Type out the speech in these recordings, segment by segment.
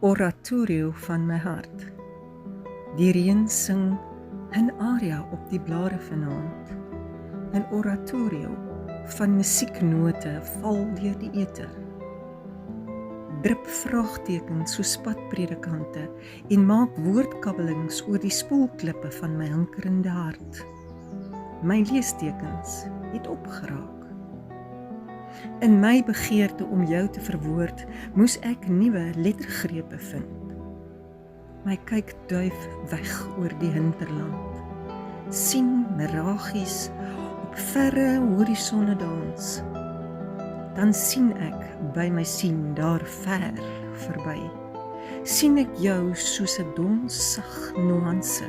oratorio van my hart. Die reën sing 'n aria op die blare vanaand. 'n oratorio van musieknote val deur die eter. Drup vraagtekens so spatpredikante en maak woordkabbelings oor die spoelklippe van my hinkerende hart. My leestekens het opgeraak. In my begeerte om jou te verwoord, moes ek nuwe lettergrepe vind. My kyk duif weg oor die hinterland, sien miragies op verre horisonne dans. Dan sien ek by my sien daar ver verby. Sien ek jou soos 'n donsag nuance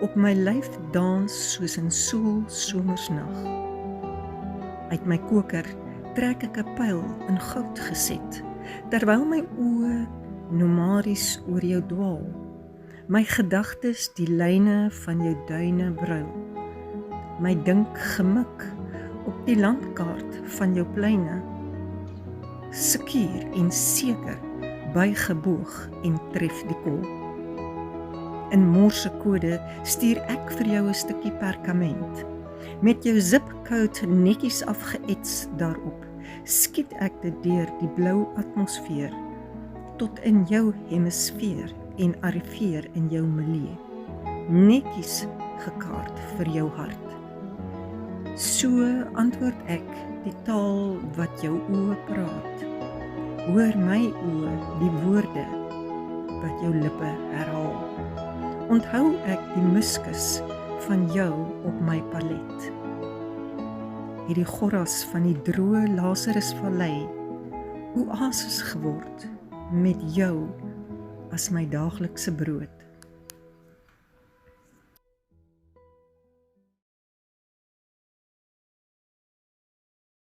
op my lyf dans soos 'n somersnag. Uit my koker trek ek 'n pyl in goud geset, terwyl my oë nomaries oor jou dwaal. My gedagtes die lyne van jou duine brou. My dink gemik op die landkaart van jou pleine. Sekuur en seker bygeboog en tref die kol. In morsekode stuur ek vir jou 'n stukkie perkament. Met jou zipcode netjies afgeets daarop, skiet ek dit deur die blou atmosfeer tot in jou hemisfeer en arriveer in jou milieu. Netjies gekaart vir jou hart. So antwoord ek die taal wat jou oë praat. Hoor my oë die woorde wat jou lippe herhaal. Onthou ek die muskus van jou op my palet. Het die gorras van die droë Lazarusvallei oases geword met jou as my daaglikse brood.